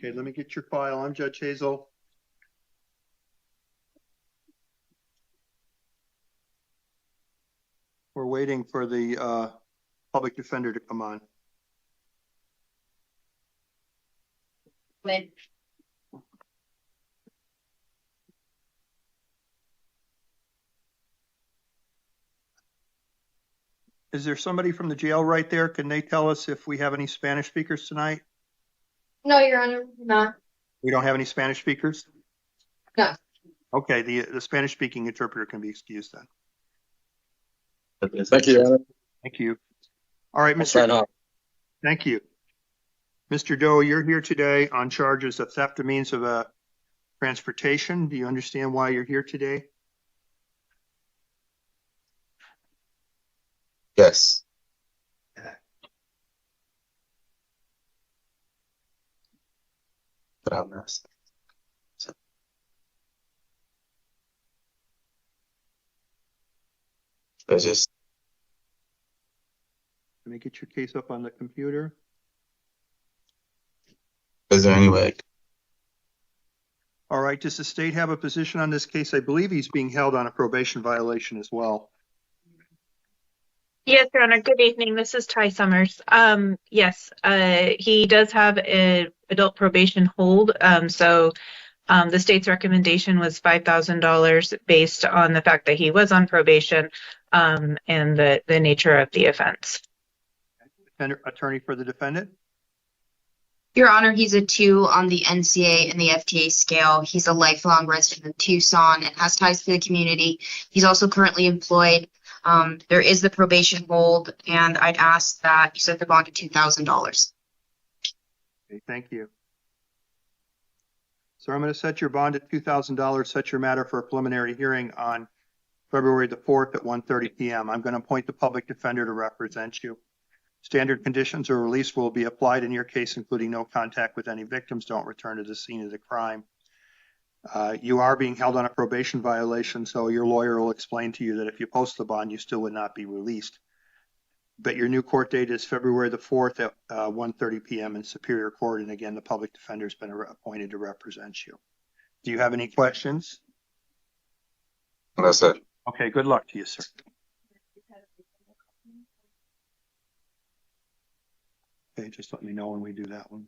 Okay, let me get your file. I'm Judge Hazel. We're waiting for the public defender to come on. When? Is there somebody from the jail right there? Can they tell us if we have any Spanish speakers tonight? No, Your Honor, not. We don't have any Spanish speakers? No. Okay, the Spanish speaking interpreter can be excused then. Thank you, Your Honor. Thank you. All right, Mr. Thank you. Mr. Doe, you're here today on charges of theft of means of transportation. Do you understand why you're here today? Yes. But I'm not. I just. Let me get your case up on the computer. Is there any way? All right. Does the state have a position on this case? I believe he's being held on a probation violation as well. Yes, Your Honor. Good evening. This is Ty Summers. Yes, he does have an adult probation hold. So the state's recommendation was $5,000 based on the fact that he was on probation and the nature of the offense. Attorney for the defendant? Your Honor, he's a 2 on the NCA and the FTA scale. He's a lifelong resident of Tucson and has ties to the community. He's also currently employed. There is the probation hold, and I'd ask that you set the bond to $2,000. Okay, thank you. So I'm going to set your bond at $2,000, set your matter for a preliminary hearing on February the 4th at 1:30 p.m. I'm going to appoint the public defender to represent you. Standard conditions of release will be applied in your case, including no contact with any victims. Don't return to the scene of the crime. You are being held on a probation violation, so your lawyer will explain to you that if you post the bond, you still would not be released. But your new court date is February the 4th at 1:30 p.m. in Superior Court. And again, the public defender has been appointed to represent you. Do you have any questions? That's it. Okay, good luck to you, sir. Okay, just let me know when we do that one.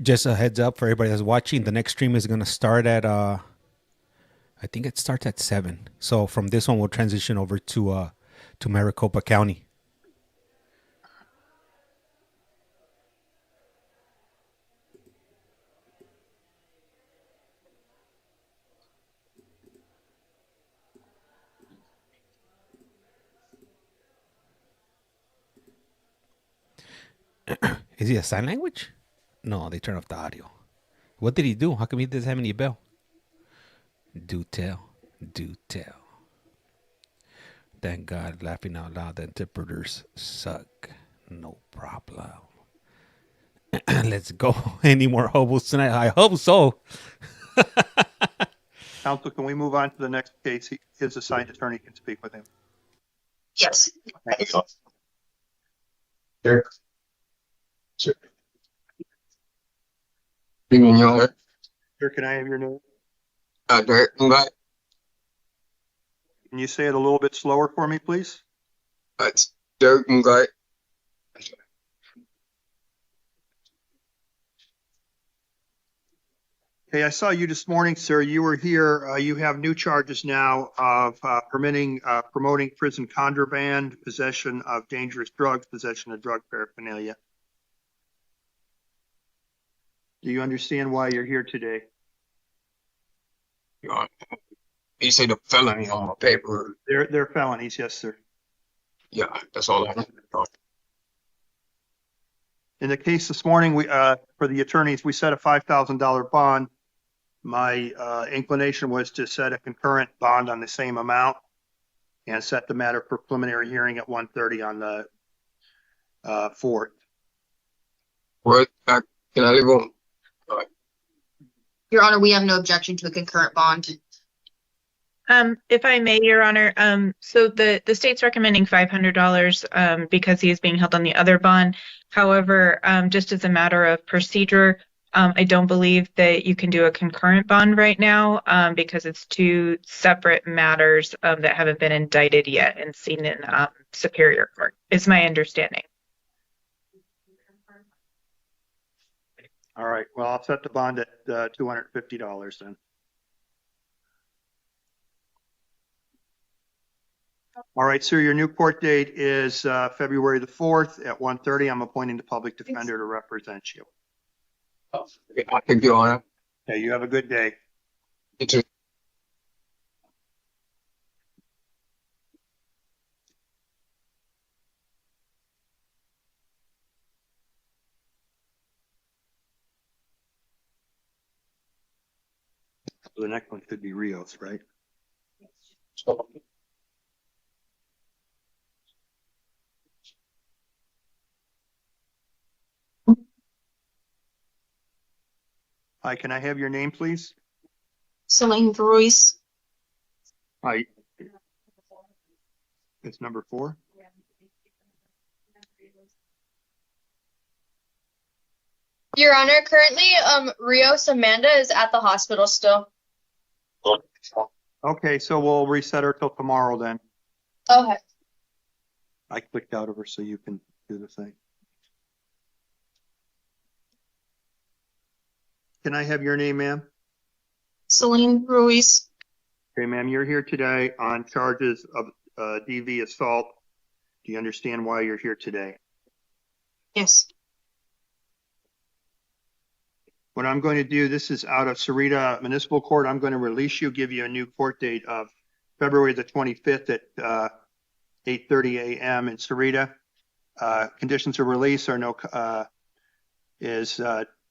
Just a heads up for everybody that's watching. The next stream is going to start at, I think it starts at 7. So from this one, we'll transition over to Maricopa County. Is he a sign language? No, they turn off the audio. What did he do? How come he doesn't have any bell? Do tell. Do tell. Thank God, laughing out loud, the interpreters suck. No problem. Let's go. Any more hobos tonight? I hope so. Counsel, can we move on to the next case? His assigned attorney can speak with him. Yes. Sure. Sure. Evening, Your Honor. Sir, can I have your name? Derek Mungai. Can you say it a little bit slower for me, please? It's Derek Mungai. Okay, I saw you this morning, sir. You were here. You have new charges now of promoting prison contraband, possession of dangerous drugs, possession of drug paraphernalia. Do you understand why you're here today? Your Honor, you say the felony on my paper. They're felonies, yes, sir. Yeah, that's all I know. In the case this morning, we for the attorneys, we set a $5,000 bond. My inclination was to set a concurrent bond on the same amount and set the matter for preliminary hearing at 1:30 on the 4th. What? Can I leave on? Your Honor, we have no objection to a concurrent bond. If I may, Your Honor, so the state's recommending $500 because he is being held on the other bond. However, just as a matter of procedure, I don't believe that you can do a concurrent bond right now because it's two separate matters that haven't been indicted yet and seen in Superior Court, is my understanding. All right, well, I'll set the bond at $250 then. All right, sir, your new court date is February the 4th at 1:30. I'm appointing the public defender to represent you. Thank you, Your Honor. Okay, you have a good day. You too. So the next one could be Rios, right? Hi, can I have your name, please? Celine Ruiz. Hi. It's number 4. Your Honor, currently, Rios Amanda is at the hospital still. Okay, so we'll reset her till tomorrow then. Okay. I clicked out of her so you can do the thing. Can I have your name, ma'am? Celine Ruiz. Okay, ma'am, you're here today on charges of DV assault. Do you understand why you're here today? Yes. What I'm going to do, this is out of Sarita Municipal Court. I'm going to release you, give you a new court date of February the 25th at 8:30 a.m. in Sarita. Conditions of release are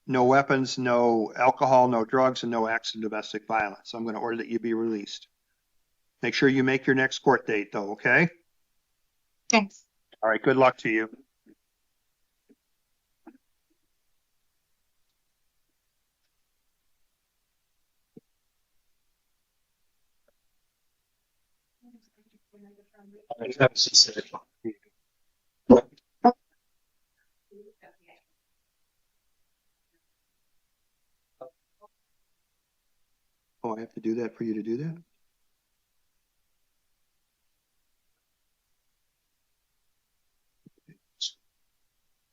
no weapons, no alcohol, no drugs, and no acts of domestic violence. I'm going to order that you be released. Make sure you make your next court date, though, okay? Thanks. All right, good luck to you. Oh, I have to do that for you to do that?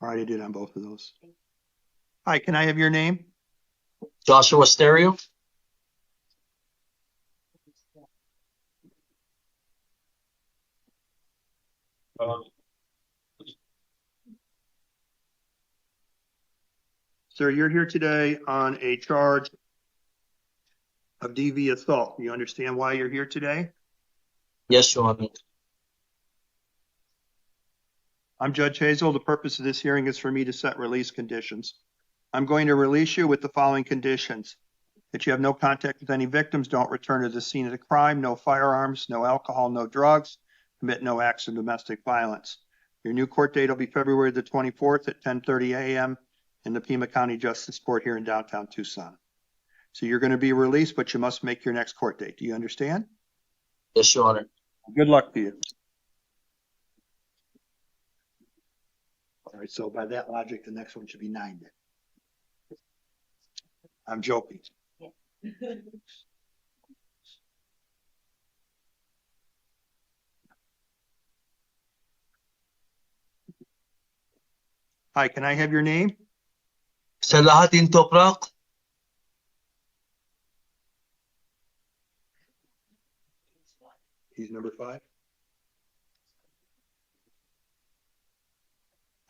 All right, I did on both of those. Hi, can I have your name? Joshua Stereo. Sir, you're here today on a charge of DV assault. You understand why you're here today? Yes, Your Honor. I'm Judge Hazel. The purpose of this hearing is for me to set release conditions. I'm going to release you with the following conditions: that you have no contact with any victims, don't return to the scene of the crime, no firearms, no alcohol, no drugs, commit no acts of domestic violence. Your new court date will be February the 24th at 10:30 a.m. in the Pima County Justice Court here in downtown Tucson. So you're going to be released, but you must make your next court date. Do you understand? Yes, Your Honor. Good luck to you. All right, so by that logic, the next one should be 9 then. I'm joking. Hi, can I have your name? Sa lahating toprak, He's number 5.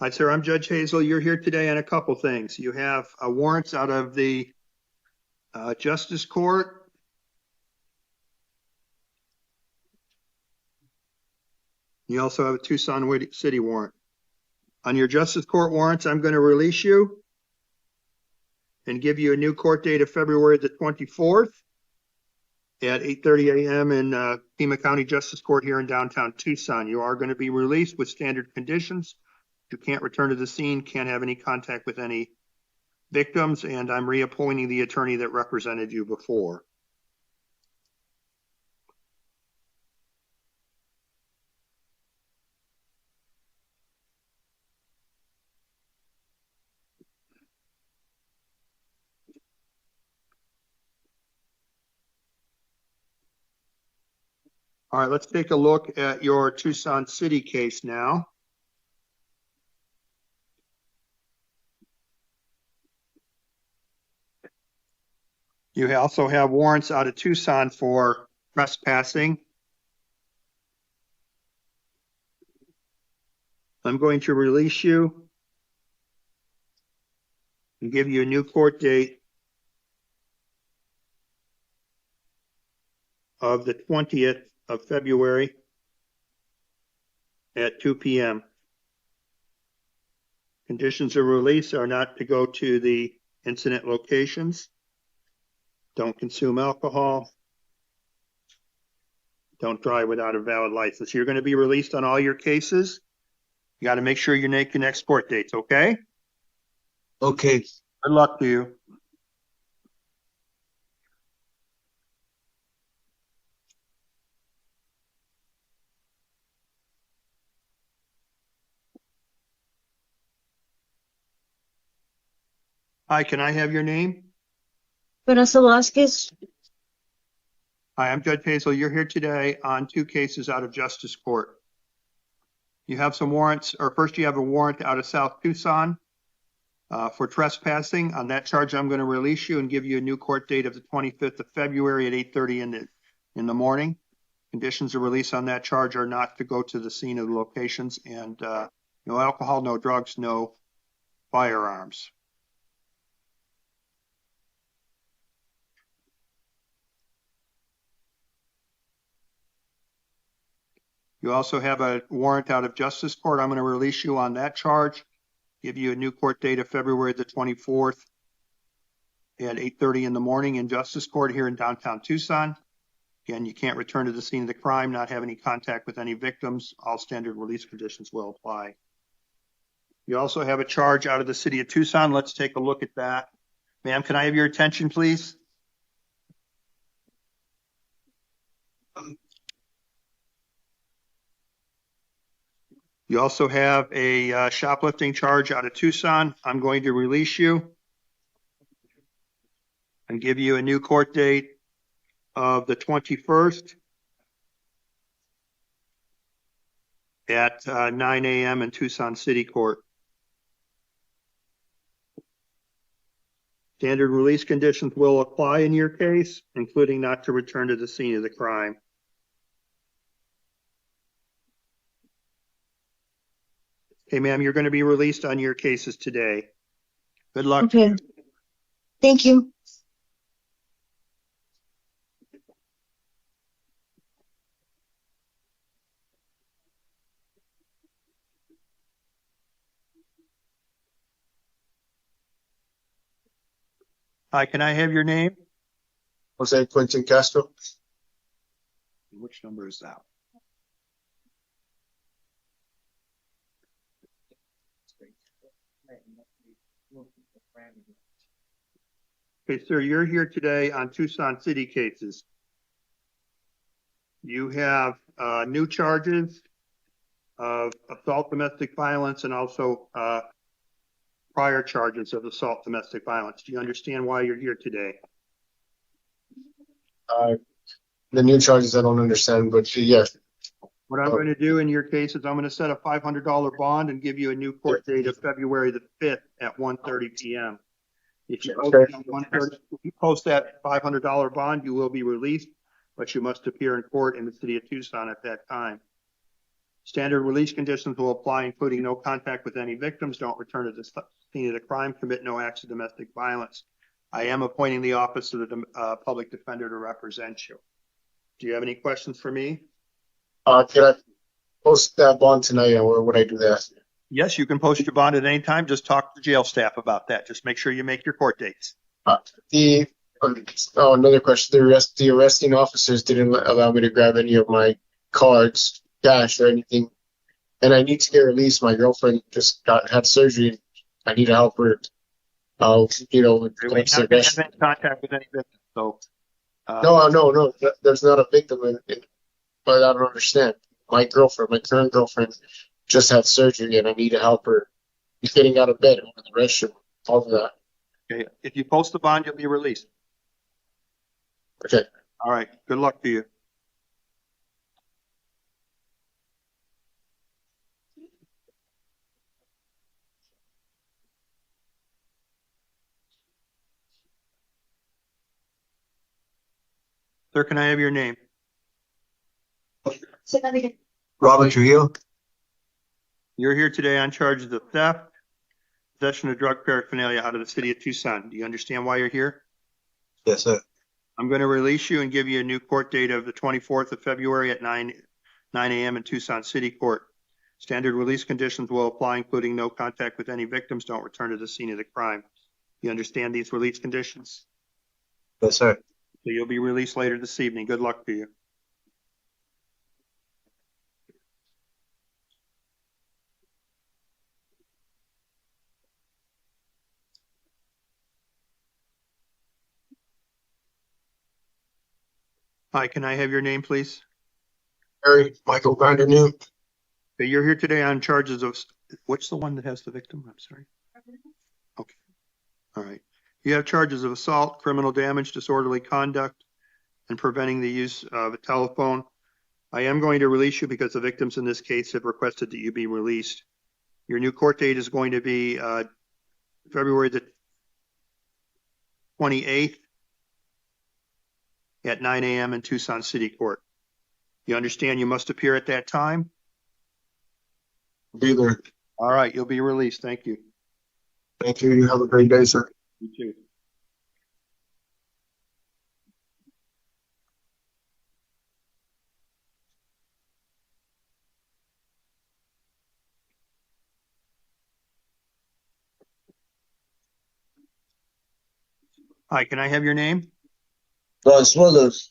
Hi, sir. I'm Judge Hazel. You're here today on a couple things. You have warrants out of the Justice Court. You also have a Tucson City warrant. On your Justice Court warrants, I'm going to release you and give you a new court date of February the 24th at 8:30 a.m. in Pima County Justice Court here in downtown Tucson. You are going to be released with standard conditions. You can't return to the scene, can't have any contact with any victims, and I'm reappointing the attorney that represented you before. All right, let's take a look at your Tucson City case now. You also have warrants out of Tucson for trespassing. I'm going to release you and give you a new court date of the 20th of February at 2 p.m. Conditions of release are not to go to the incident locations. Don't consume alcohol. Don't drive without a valid license. You're going to be released on all your cases. You got to make sure you make your next court dates, okay? Okay. Good luck to you. Hi, can I have your name? Vanessa Vasquez. Hi, I'm Judge Hazel. You're here today on 2 cases out of Justice Court. You have some warrants, or first you have a warrant out of South Tucson for trespassing. On that charge, I'm going to release you and give you a new court date of the 25th of February at 8:30 in the morning. Conditions of release on that charge are not to go to the scene of the locations, and no alcohol, no drugs, no firearms. You also have a warrant out of Justice Court. I'm going to release you on that charge, give you a new court date of February the 24th at 8:30 in the morning in Justice Court here in downtown Tucson. Again, you can't return to the scene of the crime, not have any contact with any victims. All standard release conditions will apply. You also have a charge out of the city of Tucson. Let's take a look at that. Ma'am, can I have your attention, please? You also have a shoplifting charge out of Tucson. I'm going to release you and give you a new court date of the 21st at 9 a.m. in Tucson City Court. Standard release conditions will apply in your case, including not to return to the scene of the crime. Okay, ma'am, you're going to be released on your cases today. Good luck. Okay. Thank you. Hi, can I have your name? Jose Quentin Castro. Which number is that? Okay, sir, you're here today on Tucson City cases. You have new charges of assault, domestic violence, and also prior charges of assault, domestic violence. Do you understand why you're here today? The new charges I don't understand, but yes. What I'm going to do in your case is I'm going to set a $500 bond and give you a new court date of February the 5th at 1:30 p.m. If you post that $500 bond, you will be released, but you must appear in court in the city of Tucson at that time. Standard release conditions will apply, including no contact with any victims, don't return to the scene of the crime, commit no acts of domestic violence. I am appointing the office of the public defender to represent you. Do you have any questions for me? Can I post that bond tonight, or would I do that? Yes, you can post your bond at any time. Just talk to jail staff about that. Just make sure you make your court dates. Another question. The arresting officers didn't allow me to grab any of my cards, cash, or anything. And I need to get released. My girlfriend just had surgery. I need to help her. We haven't have any contact with any victims. So, no. There's not a victim but I don't understand. My current girlfriend, just had surgery, and I need to help her. She's getting out of bed, going to the restroom, all of that. Okay. If you post the bond, you'll be released. Okay. All right. Good luck to you. Sir, can I have your name? Robert Trujillo. You're here today on charges of theft, possession of drug paraphernalia out of the city of Tucson. Do you understand why you're here? Yes, sir. I'm going to release you and give you a new court date of the 24th of February at 9 a.m. in Tucson City Court. Standard release conditions will apply, including no contact with any victims. Don't return to the scene of the crime. You understand these release conditions? Yes, sir. So you'll be released later this evening. Good luck to you. Hi, can I have your name, please? Harry Michael Vandernoot. Okay, you're here today on charges of, what's the one that has the victim? I'm sorry. Okay. All right. You have charges of assault, criminal damage, disorderly conduct, and preventing the use of a telephone. I am going to release you because the victims in this case have requested that you be released. Your new court date is going to be February the 28th at 9 a.m. in Tucson City Court. You understand you must appear at that time? Be there. All right, you'll be released. Thank you. Thank you. You have a great day, sir. You too. Hi, can I have your name? Brew Swillus.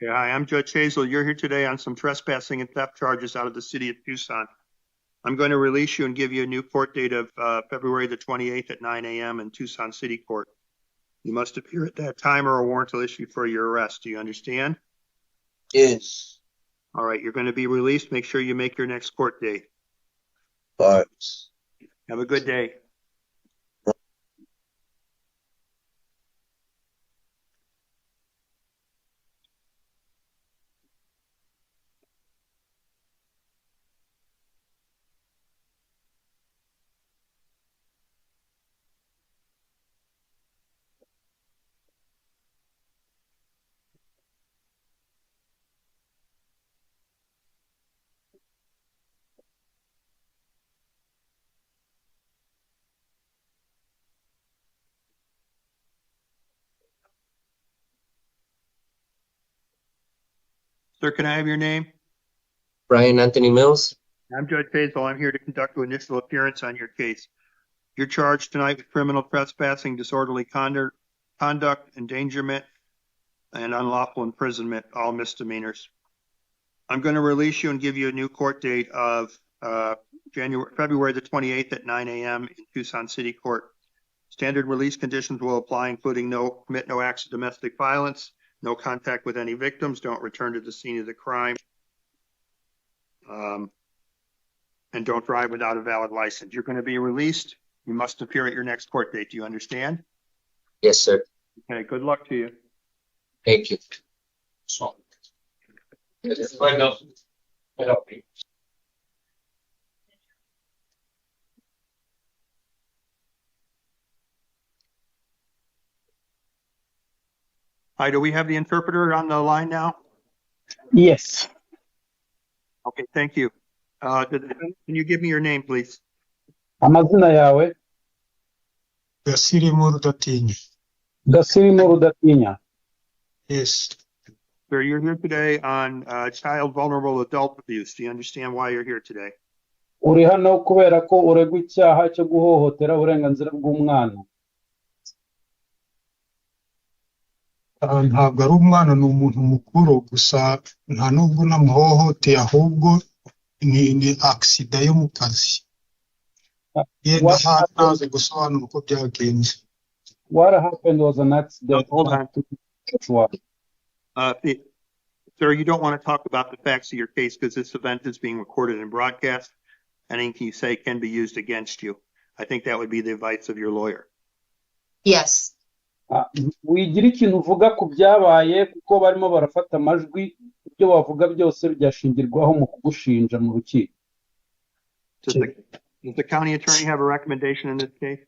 Yeah, hi, I'm Judge Hazel. You're here today on some trespassing and theft charges out of the city of Tucson. I'm going to release you and give you a new court date of February the 28th at 9 a.m. in Tucson City Court. You must appear at that time or a warrant will issue for your arrest. Do you understand? Yes. All right, you're going to be released. Make sure you make your next court date. All right. Have a good day. Sir, can I have your name? Brian Anthony Mills. I'm Judge Hazel. I'm here to conduct an initial appearance on your case. You're charged tonight with criminal trespassing, disorderly conduct, endangerment, and unlawful imprisonment, all misdemeanors. I'm going to release you and give you a new court date of February the 28th at 9 a.m. in Tucson City Court. Standard release conditions will apply, including commit no acts of domestic violence, no contact with any victims, don't return to the scene of the crime, and don't drive without a valid license. You're going to be released. You must appear at your next court date. Do you understand? Yes, sir. Okay, good luck to you. Thank you. Hi, do we have the interpreter on the line now? Yes. Okay, thank you. Can you give me your name, please? Amazina yawe Garcia Murdatini. Gasirimo Rudatinya. Yes. Sir, you're here today on child vulnerable adult abuse. Do you understand why you're here today? Uri hano kubera ko uregwa icyaha cyo guhohotera uburenganzira bw'umwana. Ntabwo ari umwana, ni umuntu mukuru, gusa nta nubwo namuhohoteye, ahubwo ni agisida yo mu kazi. Yenda ntazi gusobanura uko byagenze. What happened was an accident. Hold on. Sir, you don't want to talk about the facts of your case because this event is being recorded and broadcast. Anything you say can be used against you. I think that would be the advice of your lawyer. Yes. Wigira ikintu uvuga ku byabaye kuko barimo barafata amajwi, ibyo bavuga byose byashingirwaho mu kugushinja mu rukiko. Does the county attorney have a recommendation in this case?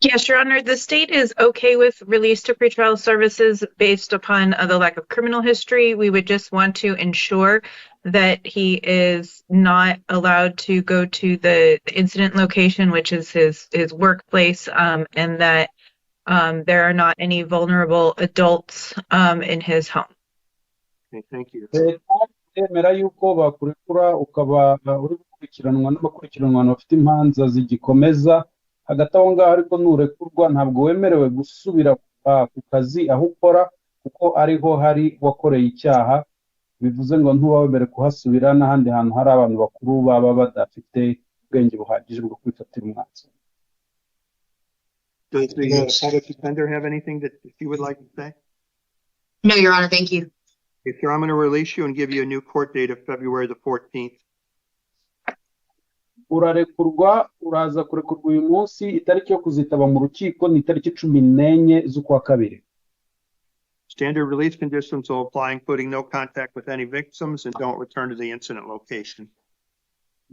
Yes, Your Honor, the state is okay with release to pretrial services based upon the lack of criminal history. We would just want to ensure that he is not allowed to go to the incident location, which is his workplace, and that there are not any vulnerable adults in his home. Okay, thank you. Yemera yuko bakurekura ukaba uri gukurikiranwa n'abakurikiranwa bafite imanza zigikomeza hagati aho ngaho, ariko nurekurwa ntabwo wemerewe gusubira ku kazi aho ukora kuko ariho hari wakoreye icyaha. Bivuze ngo ntuba wemerewe kuhasubira n'ahandi hantu hari abantu bakuru baba badafite ubwenge buhagije bwo kwifatira umwanzuro. Does the public defender have anything that you would like to say? No, Your Honor, thank you. Okay, sir, I'm going to release you and give you a new court date of February the 14th. Urarekurwa, uraza kurekurwa uyu munsi. Itariki yo kuzitaba mu rukiko ni itariki 14 z'ukwa kabiri. Standard release conditions will apply, including no contact with any victims and don't return to the incident location.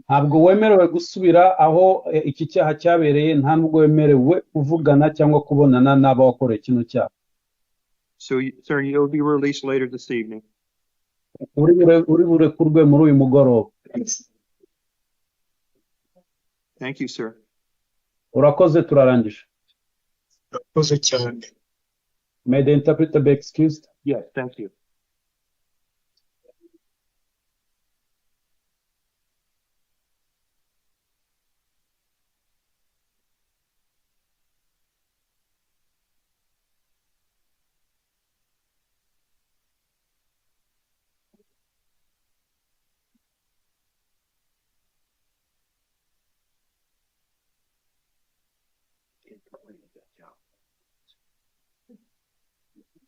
Ntabwo wemerewe gusubira aho iki cyaha cyabereye, nta nubwo wemerewe kuvugana cyangwa kubonana n'abo wakoreye kino cyaha. So, sir, you'll be released later this evening. Uri burekurwe muri uyu mugoroba. Thank you, sir. Urakoze, turarangije. urakoze cyane. May the interpreter be excused? Yes, thank you.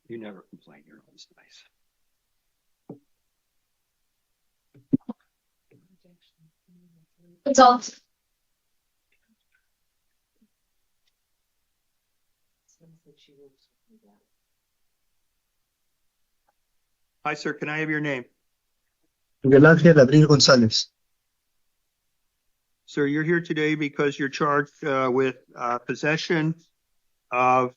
You never complain. You're always nice. That's all. Hi, sir. Can I have your name? Miguel Ángel Abril González. Sir, you're here today because you're charged with possession of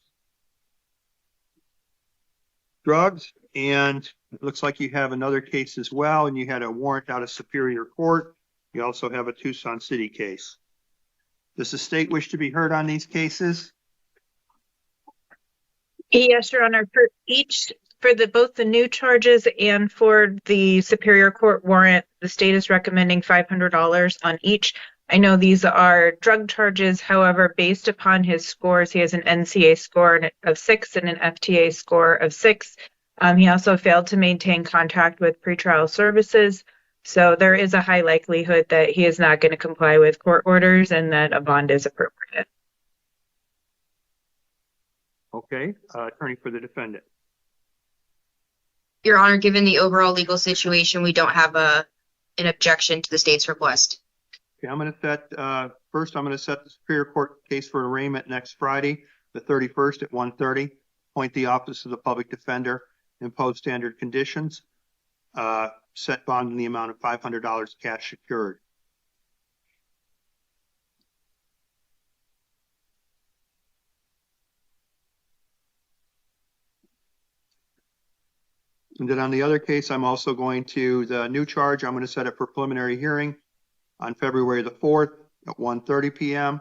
drugs, and it looks like you have another case as well, and you had a warrant out of Superior Court. You also have a Tucson City case. Does the state wish to be heard on these cases? Yes, Your Honor. For both the new charges and for the Superior Court warrant, the state is recommending $500 on each. I know these are drug charges. However, based upon his scores, he has an NCA score of 6 and an FTA score of 6. He also failed to maintain contact with pretrial services. So there is a high likelihood that he is not going to comply with court orders and that a bond is appropriate. Okay, attorney for the defendant. Your Honor, given the overall legal situation, we don't have an objection to the state's request. Okay, I'm going to set, first I'm going to set the Superior Court case for arraignment next Friday, the 31st at 1:30. Appoint the Office of the Public Defender, impose standard conditions, set bond in the amount of $500 cash secured. And then on the other case, I'm also going to, the new charge, I'm going to set it for preliminary hearing on February the 4th at 1:30 p.m.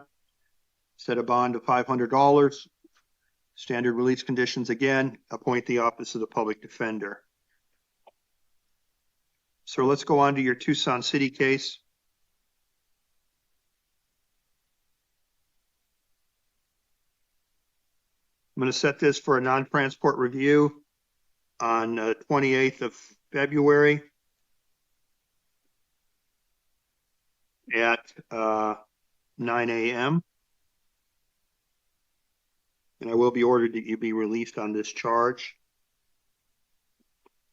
Set a bond of $500. Standard release conditions again, appoint the Office of the Public Defender. So let's go on to your Tucson City case. I'm going to set this for a non-transport review on 28th of February at 9 a.m. And I will be ordered that you be released on this charge.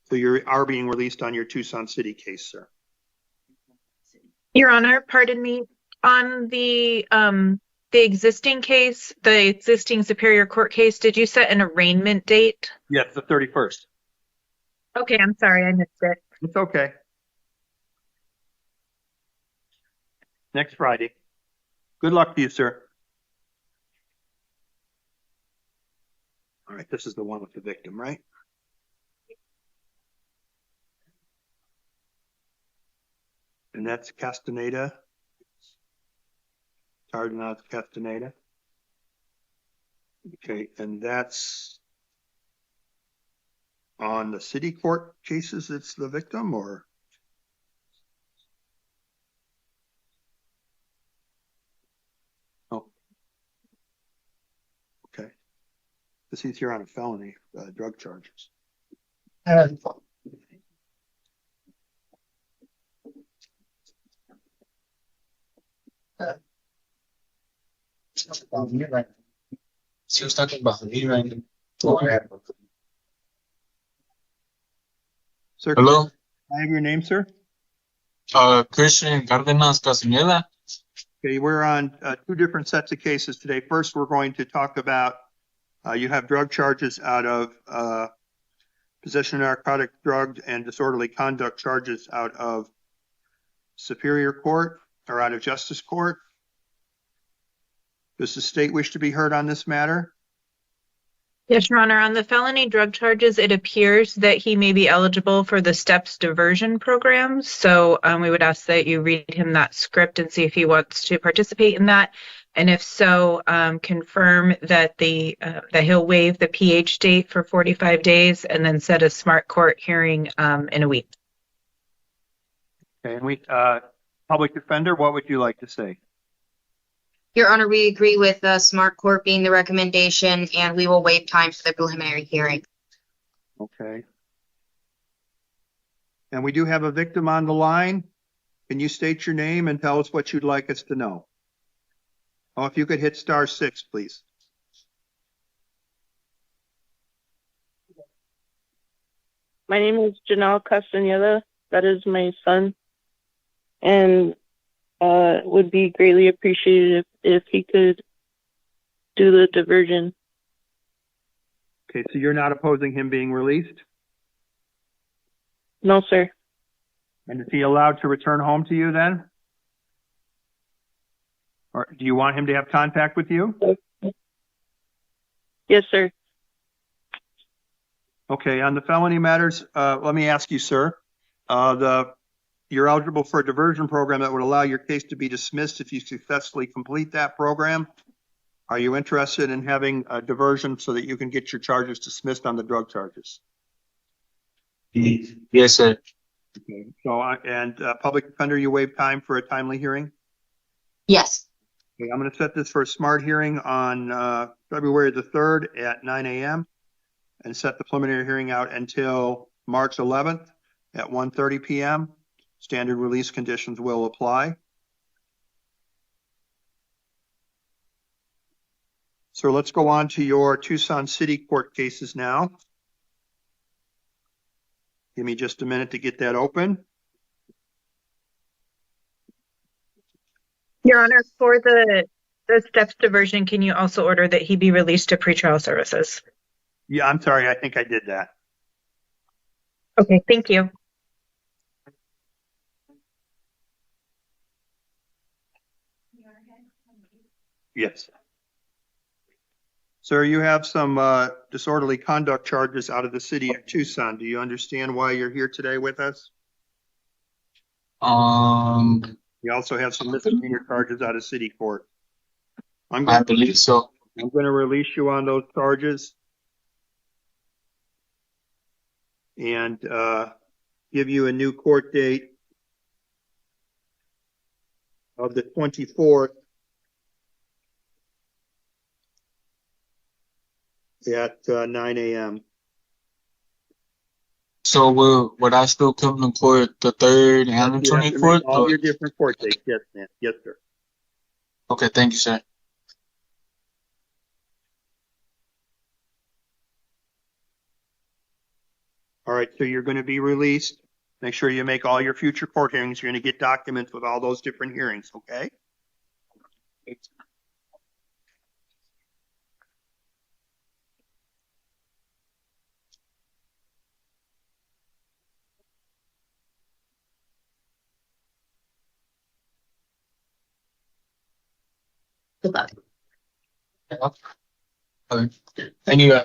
So you are being released on your Tucson City case, sir. Your Honor, pardon me. On the existing case, the existing Superior Court case, did you set an arraignment date? Yes, the 31st. Okay, I'm sorry, I missed it. It's okay. Next Friday. Good luck to you, sir. All right, this is the one with the victim, right? And that's Castaneda. Cardenas Castaneda. Okay, and that's on the city court cases, it's the victim, or? Oh. Okay. This is here on a felony, drug charges. She was talking about me right now. Sir, Hello, I have your name, sir? Christian Cardenas Castañeda. Okay, we're on two different sets of cases today. First, we're going to talk about you have drug charges out of possession of narcotic drugs and disorderly conduct charges out of Superior Court or out of Justice Court. Does the state wish to be heard on this matter? Yes, Your Honor. On the felony drug charges, it appears that he may be eligible for the STEPS diversion program. So we would ask that you read him that script and see if he wants to participate in that. And if so, confirm that that he'll waive the PH date for 45 days and then set a smart court hearing in a week. Okay, and we, public defender, what would you like to say? Your Honor, we agree with smart court being the recommendation, and we will waive time for the preliminary hearing. Okay. And we do have a victim on the line. Can you state your name and tell us what you'd like us to know? Oh, if you could hit *6, please. My name is Janelle Castaneda. That is my son. And would be greatly appreciated if he could do the diversion. Okay, so you're not opposing him being released? No, sir. And is he allowed to return home to you then? Or do you want him to have contact with you? Yes, sir. Okay, on the felony matters, let me ask you, sir. You're eligible for a diversion program that would allow your case to be dismissed if you successfully complete that program. Are you interested in having a diversion so that you can get your charges dismissed on the drug charges? Yes, sir. Okay. So, public defender, you waive time for a timely hearing? Yes. Okay, I'm going to set this for a smart hearing on February the 3rd at 9 a.m. and set the preliminary hearing out until March 11th at 1:30 p.m. Standard release conditions will apply. So let's go on to your Tucson City Court cases now. Give me just a minute to get that open. Your Honor, for the STEPS diversion, can you also order that he be released to pretrial services? Yeah, I'm sorry. I think I did that. Okay, thank you. Yes. Sir, you have some disorderly conduct charges out of the city of Tucson. Do you understand why you're here today with us? You also have some misdemeanor charges out of city court. I believe so. I'm going to release you on those charges and give you a new court date of the 24th at 9 a.m. So would I still come to court the 3rd and the 24th? All your different court dates, yes, man. Yes, sir. Okay, thank you, sir. All right, so you're going to be released. Make sure you make all your future court hearings. You're going to get documents with all those different hearings, okay? Good luck. Okay. Thank you.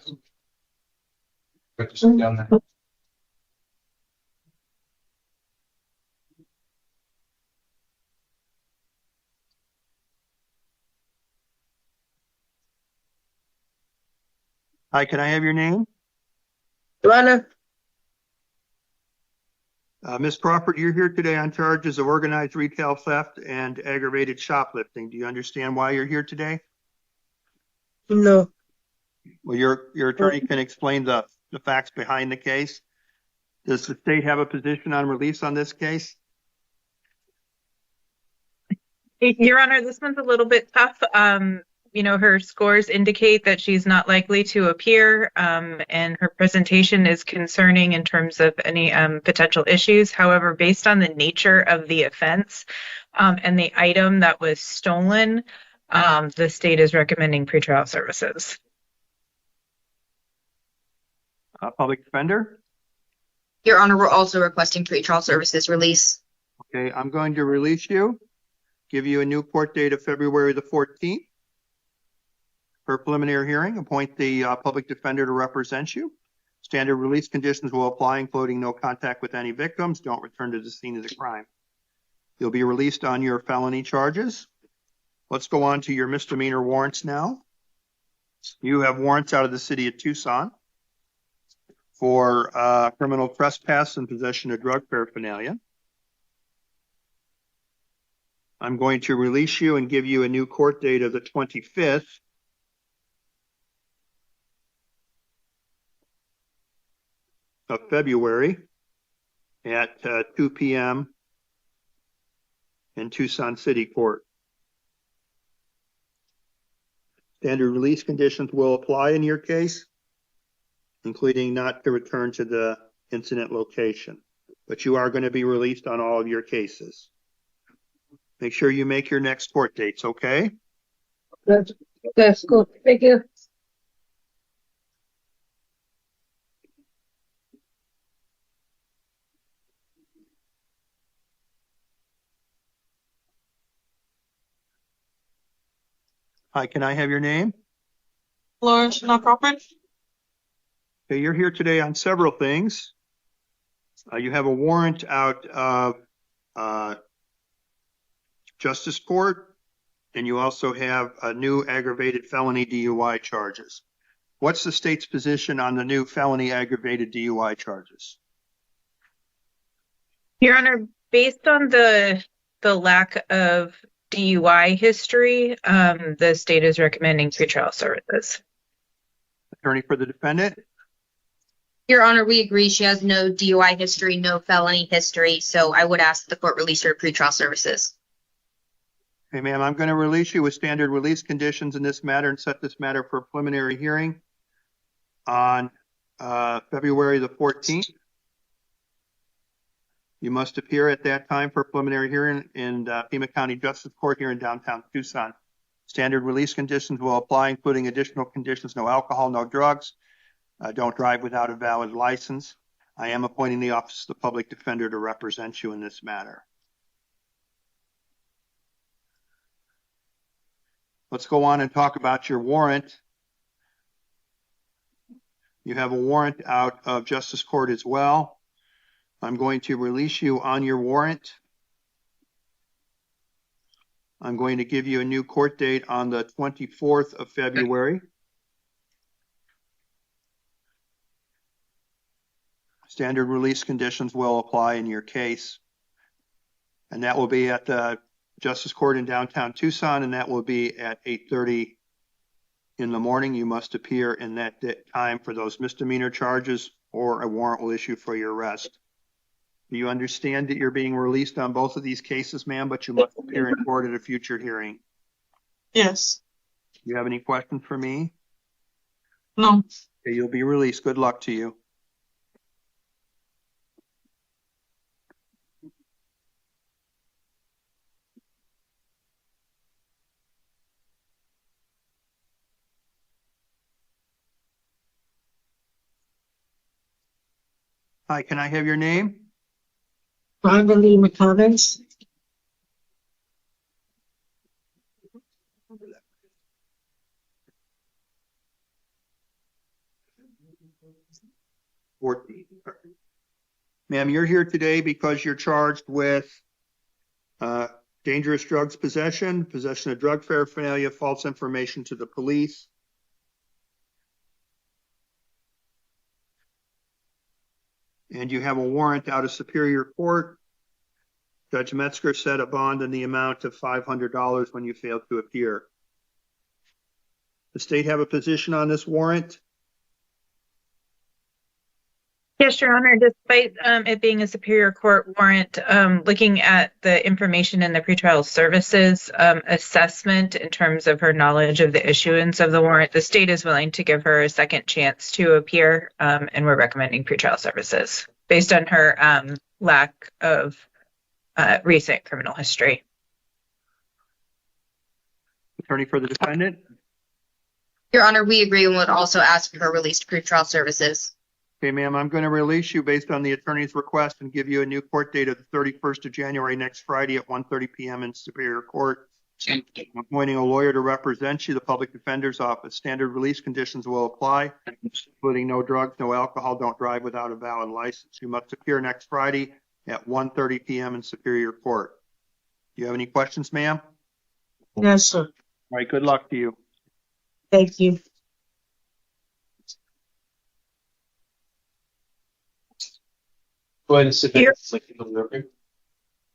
Hi, can I have your name? Your Honor, Ms. Crawford, you're here today on charges of organized retail theft and aggravated shoplifting. Do you understand why you're here today? no. Well, your attorney can explain the facts behind the case. Does the state have a position on release on this case? Your Honor, this one's a little bit tough. Her scores indicate that she's not likely to appear, and her presentation is concerning in terms of any potential issues. However, based on the nature of the offense and the item that was stolen, the state is recommending pretrial services. Public defender? Your Honor, we're also requesting pretrial services release. Okay, I'm going to release you, give you a new court date of February the 14th. For a preliminary hearing, appoint the public defender to represent you. Standard release conditions will apply, including no contact with any victims. Don't return to the scene of the crime. You'll be released on your felony charges. Let's go on to your misdemeanor warrants now. You have warrants out of the city of Tucson for criminal trespass and possession of drug paraphernalia. I'm going to release you and give you a new court date of the 25th. Of February at 2 p.m. in Tucson City Court. Standard release conditions will apply in your case, including not to return to the incident location, but you are going to be released on all of your cases. Make sure you make your next court dates, okay? That's good. Thank you. Hi, can I have your name? Florence, not Crawford. Okay, you're here today on several things. You have a warrant out of Justice Court, and you also have a new aggravated felony DUI charges. What's the state's position on the new felony aggravated DUI charges? Your Honor, based on the lack of DUI history, the state is recommending pretrial services. Attorney for the defendant? Your Honor, we agree she has no DUI history, no felony history, so I would ask the court release her pretrial services. Okay, ma'am, I'm going to release you with standard release conditions in this matter and set this matter for a preliminary hearing on February the 14th. You must appear at that time for a preliminary hearing in PIMA County Justice Court here in downtown Tucson. Standard release conditions will apply, including additional conditions: no alcohol, no drugs, don't drive without a valid license. I am appointing the Office of the Public Defender to represent you in this matter. Let's go on and talk about your warrant. You have a warrant out of Justice Court as well. I'm going to release you on your warrant. I'm going to give you a new court date on the 24th of February. Standard release conditions will apply in your case. And that will be at the Justice Court in downtown Tucson, and that will be at 8:30 in the morning. You must appear in that time for those misdemeanor charges, or a warrant will issue for your arrest. Do you understand that you're being released on both of these cases, ma'am, but you must appear in court at a future hearing? Yes. Do you have any questions for me? No. Okay, you'll be released. Good luck to you. Hi, can I have your name? Finally, McCollum. 14th. Ma'am, you're here today because you're charged with dangerous drugs possession, possession of drug paraphernalia, false information to the police. And you have a warrant out of Superior Court. Judge Metzger set a bond in the amount of $500 when you failed to appear. The state have a position on this warrant? Yes, Your Honor, despite it being a Superior Court warrant, looking at the information in the pretrial services assessment in terms of her knowledge of the issuance of the warrant, the state is willing to give her a second chance to appear, and we're recommending pretrial services based on her lack of recent criminal history. Attorney for the defendant? Your Honor, we agree and would also ask for her release to pretrial services. Okay, ma'am, I'm going to release you based on the attorney's request and give you a new court date of the 31st of January, next Friday at 1:30 p.m. in Superior Court. I'm appointing a lawyer to represent you, the public defender's office. Standard release conditions will apply, including no drugs, no alcohol, don't drive without a valid license. You must appear next Friday at 1:30 p.m. in Superior Court. Do you have any questions, ma'am? Yes, sir. All right, good luck to you. Thank you. Go ahead and sit Here. back.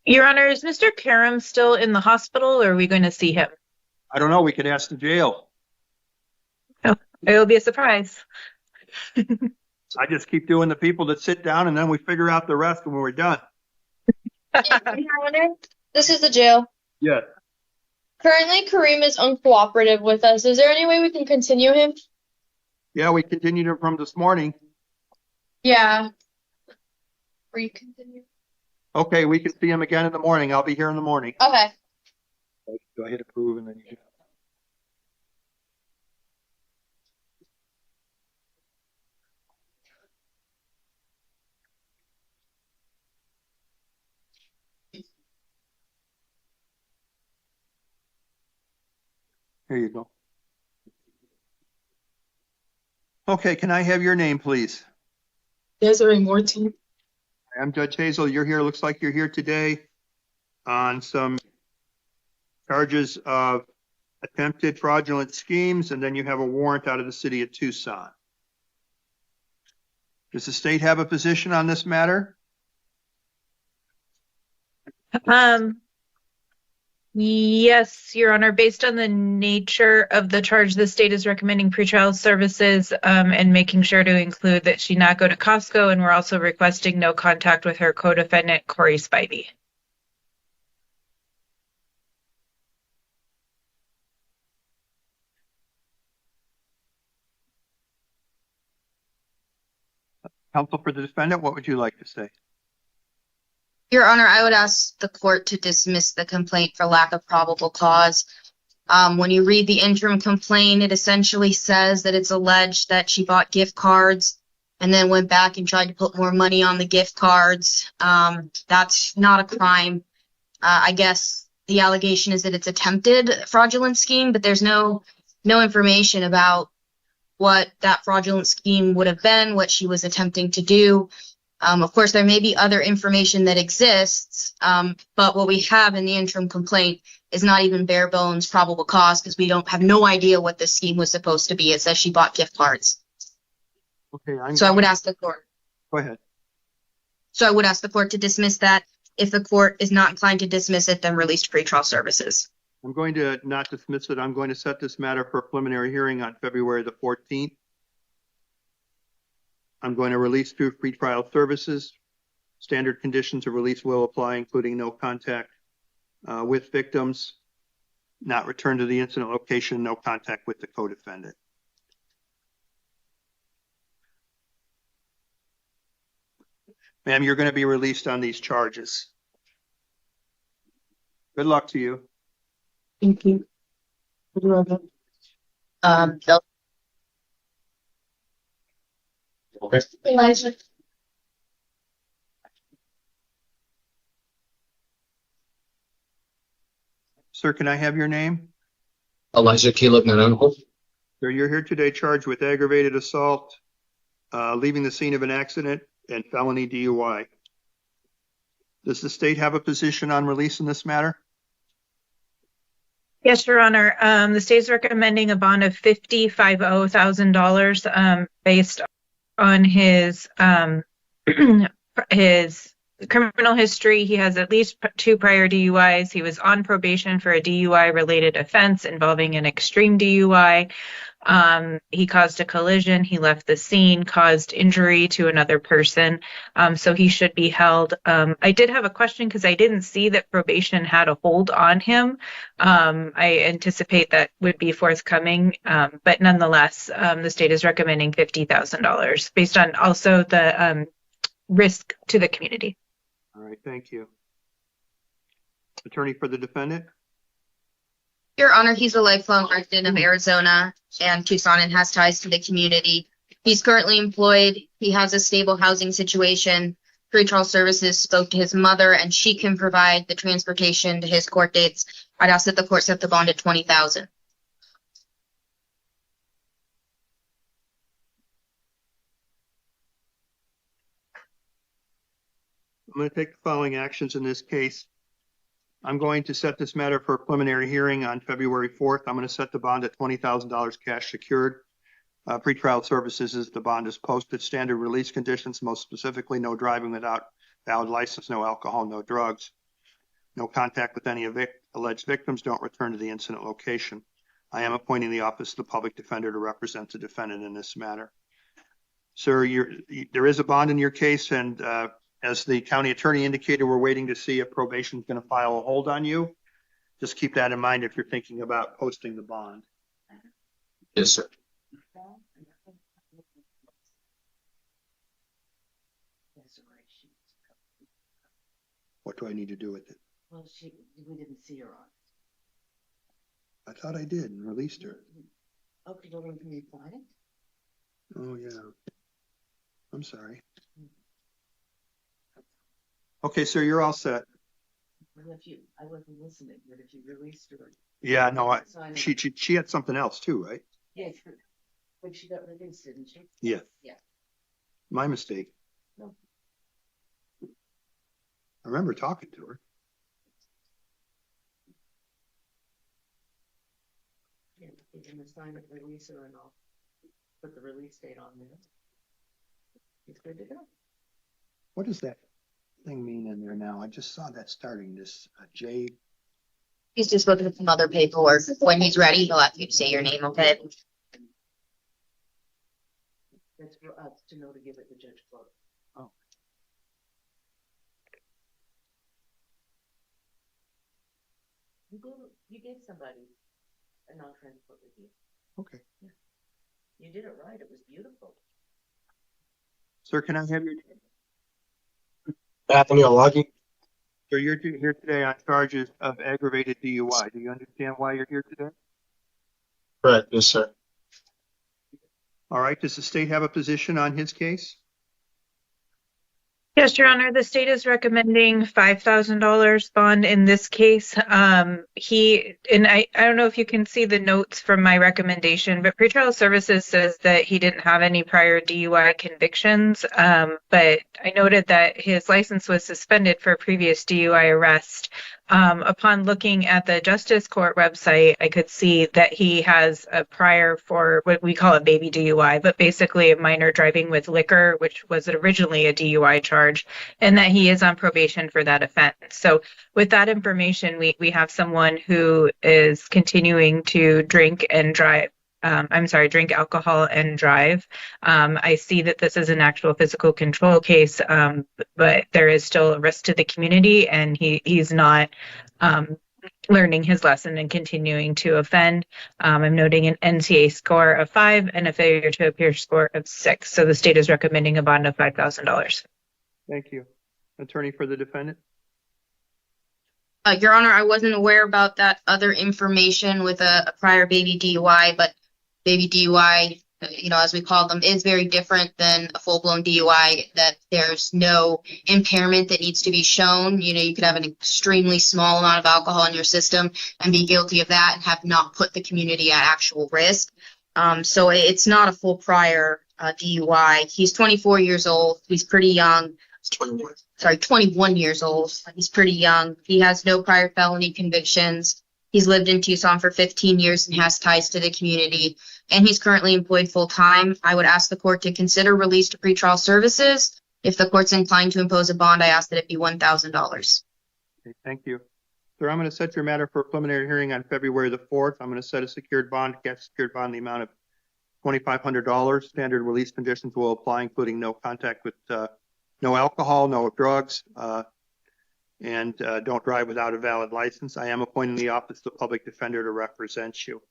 Your Honor, is Mr. Karam still in the hospital, or are we going to see him? I don't know. We could ask the jail. Oh, it'll be a surprise. I just keep doing the people that sit down and then we figure out the rest when we're done. Your Honor, this is the jail. Yes. Currently, Kareem is uncooperative with us. Is there any way we can continue him? Yeah, we continued it from this morning. Yeah. Recontinue. Okay, we can see him again in the morning. I'll be here in the morning. Okay. Go ahead, approve, and then you. Here you go. Okay, can I have your name, please? Desiree Morton. I'm Judge Hazel. You're here. Looks like you're here today on some charges of attempted fraudulent schemes, and then you have a warrant out of the city of Tucson. Does the state have a position on this matter? Yes, Your Honor. Based on the nature of the charge, the state is recommending pretrial services and making sure to include that she not go to Costco, and we're also requesting no contact with her co-defendant, Corey Spivey. Counsel for the defendant, what would you like to say? Your Honor, I would ask the court to dismiss the complaint for lack of probable cause. When you read the interim complaint, it essentially says that it's alleged that she bought gift cards and then went back and tried to put more money on the gift cards. That's not a crime. I guess the allegation is that it's attempted fraudulent scheme, but there's no information about what that fraudulent scheme would have been, what she was attempting to do. Of course, there may be other information that exists, but what we have in the interim complaint is not even bare bones probable cause because we don't have no idea what the scheme was supposed to be. It says she bought gift cards. Okay, So I would ask the court. Go ahead. So I would ask the court to dismiss that. If the court is not inclined to dismiss it, then release to pretrial services. I'm going to not dismiss it. I'm going to set this matter for a preliminary hearing on February the 14th. I'm going to release through pretrial services. Standard conditions of release will apply, including no contact with victims, not return to the incident location, no contact with the co-defendant. Ma'am, you're going to be released on these charges. Good luck to you. Thank you. Okay. Elijah. Sir, can I have your name? Elijah Caleb Naranjo. Sir, you're here today charged with aggravated assault leaving the scene of an accident, and felony DUI. Does the state have a position on release in this matter? Yes, Your Honor. The state's recommending a bond of $50,000 based on his his criminal history. He has at least 2 prior DUIs. He was on probation for a DUI-related offense involving an extreme DUI. He caused a collision. He left the scene, caused injury to another person. So he should be held. I did have a question because I didn't see that probation had a hold on him. I anticipate that would be forthcoming. But nonetheless, the state is recommending $50,000 based on also the risk to the community. All right, thank you. Attorney for the defendant? Your Honor, he's a lifelong resident of Arizona and Tucson and has ties to the community. He's currently employed. He has a stable housing situation. Pretrial services spoke to his mother, and she can provide the transportation to his court dates. I'd ask that the court set the bond at $20,000. I'm going to take the following actions in this case. I'm going to set this matter for a preliminary hearing on February 4th. I'm going to set the bond at $20,000 cash secured. Pretrial services is the bond is posted. Standard release conditions, most specifically, no driving without valid license, no alcohol, no drugs, no contact with any alleged victims, don't return to the incident location. I am appointing the Office of the Public Defender to represent the defendant in this matter. Sir, there is a bond in your case, and as the county attorney indicated, we're waiting to see if probation is going to file a hold on you. Just keep that in mind if you're thinking about posting the bond. Yes, sir. What do I need to do with it? Well, we didn't see her on. I thought I did and released her. Okay, well, can you find it? Oh, yeah. I'm sorry. Okay, sir, you're all set. Well, I wasn't listening, but if you released her. Yeah, no, she had something else too, right? Yes, but she got released, didn't she? Yeah. Yeah. My mistake. No. I remember talking to her. Yeah, you can assign it, release her, and I'll put the release date on there. It's good to go. What does that thing mean in there now? I just saw that starting this J. He's just looking at some other paperwork. When he's ready, he'll ask you to say your name, okay? That's for us to know to give it to Judge Clark. Oh. You gave somebody a non-transport review. Okay. Yeah. You did it right. It was beautiful. Sir, can I have your name? Anthony Olagi. Sir, you're here today on charges of aggravated DUI. Do you understand why you're here today? Correct, yes, sir. All right. Does the state have a position on his case? Yes, Your Honor, the state is recommending $5,000 bond in this case. I don't know if you can see the notes from my recommendation, but pretrial services says that he didn't have any prior DUI convictions. But I noted that his license was suspended for a previous DUI arrest. Upon looking at the Justice Court website, I could see that he has a prior for what we call a baby DUI, but basically a minor driving with liquor, which was originally a DUI charge, and that he is on probation for that offense. So with that information, we have someone who is continuing to drink and drive. Drink alcohol and drive. I see that this is an actual physical control case, but there is still a risk to the community, and he's not learning his lesson and continuing to offend. I'm noting an NCA score of 5 and a failure to appear score of 6. So the state is recommending a bond of $5,000. Thank you. Attorney for the defendant. Your Honor, I wasn't aware about that other information with a prior baby DUI, but baby DUI, as we call them, is very different than a full-blown DUI, that there's no impairment that needs to be shown. You could have an extremely small amount of alcohol in your system and be guilty of that and have not put the community at actual risk. So it's not a full prior DUI. He's 24 years old. He's pretty young. 21 years old. He's pretty young. He has no prior felony convictions. He's lived in Tucson for 15 years and has ties to the community. And he's currently employed full-time. I would ask the court to consider release to pretrial services. If the court's inclined to impose a bond, I ask that it be $1,000. Okay, thank you. Sir, I'm going to set your matter for a preliminary hearing on February the 4th. I'm going to set a secured bond, secured bond in the amount of $2,500. Standard release conditions will apply, including no contact with no alcohol, no drugs, and don't drive without a valid license. I am appointing the Office of the Public Defender to represent you.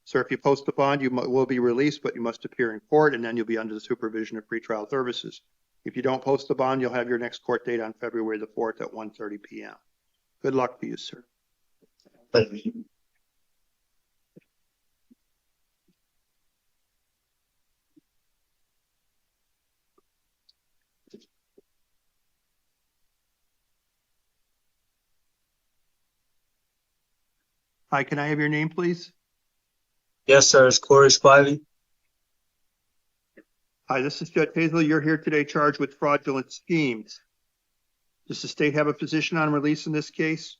Sir, if you post the bond, you will be released, but you must appear in court, and then you'll be under the supervision of pretrial services. If you don't post the bond, you'll have your next court date on February the 4th at 1:30 p.m. Good luck to you, sir. Thank you. Hi, can I have your name, please? Yes, sir. It's Corey Spivey. Hi, this is Judge Hazel. You're here today charged with fraudulent schemes. Does the state have a position on release in this case?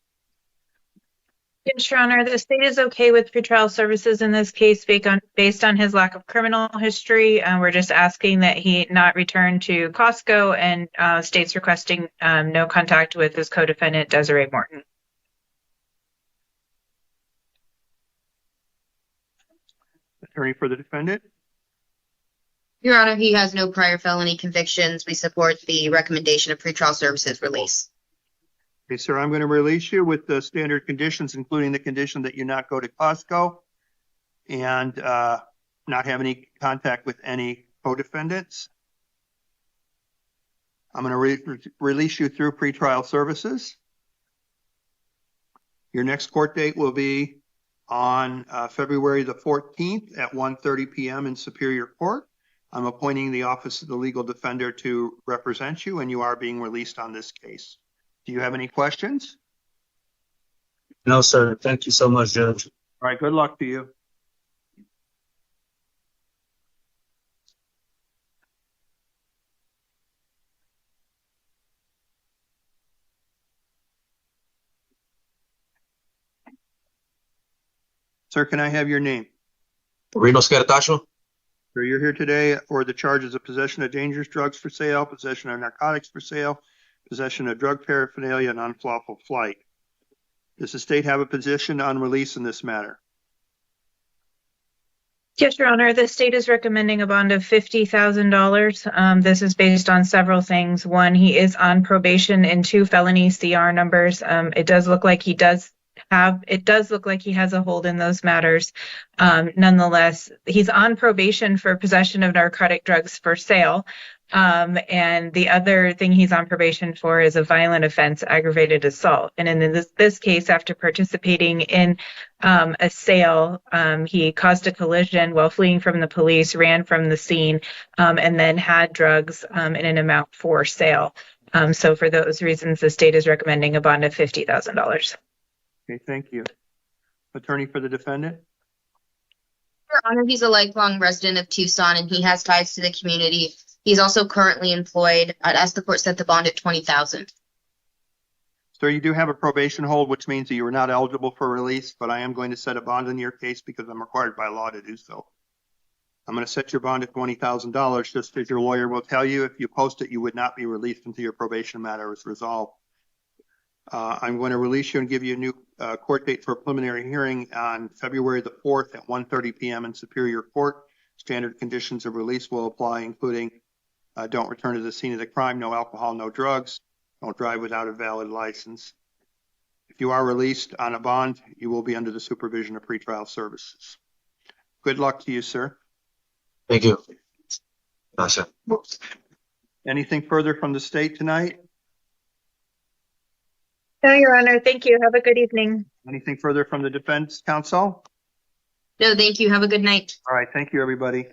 Yes, Your Honor, the state is okay with pretrial services in this case based on his lack of criminal history. We're just asking that he not return to Costco, and state's requesting no contact with his co-defendant, Desiree Morton. Attorney for the defendant? Your Honor, he has no prior felony convictions. We support the recommendation of pretrial services release. Okay, sir, I'm going to release you with the standard conditions, including the condition that you not go to Costco and not have any contact with any co-defendants. I'm going to release you through pretrial services. Your next court date will be on February the 14th at 1:30 p.m. in Superior Court. I'm appointing the Office of the Legal Defender to represent you, and you are being released on this case. Do you have any questions? No, sir. Thank you so much, Judge. All right, good luck to you. Sir, can I have your name? Reno Scartacho. Sir, you're here today for the charges of possession of dangerous drugs for sale, possession of narcotics for sale, possession of drug paraphernalia, and unlawful flight. Does the state have a position on release in this matter? Yes, Your Honor, the state is recommending a bond of $50,000. This is based on several things. One, he is on probation in 2 felony CR numbers. It does look like he has a hold in those matters. Nonetheless, he's on probation for possession of narcotic drugs for sale. And the other thing he's on probation for is a violent offense, aggravated assault. And in this case, after participating in a sale, he caused a collision while fleeing from the police, ran from the scene, and then had drugs in an amount for sale. So for those reasons, the state is recommending a bond of $50,000. Okay, thank you. Attorney for the defendant? Your Honor, he's a lifelong resident of Tucson, and he has ties to the community. He's also currently employed. I'd ask the court set the bond at $20,000. Sir, you do have a probation hold, which means that you are not eligible for release, but I am going to set a bond in your case because I'm required by law to do so. I'm going to set your bond at $20,000, just as your lawyer will tell you. If you post it, you would not be released until your probation matter is resolved. I'm going to release you and give you a new court date for a preliminary hearing on February the 4th at 1:30 p.m. in Superior Court. Standard conditions of release will apply, including don't return to the scene of the crime, no alcohol, no drugs, don't drive without a valid license. If you are released on a bond, you will be under the supervision of pretrial services. Good luck to you, sir. Thank you. Gotcha. Anything further from the state tonight? No, Your Honor. Thank you. Have a good evening. Anything further from the defense counsel? No, thank you. Have a good night. All right. Thank you, everybody.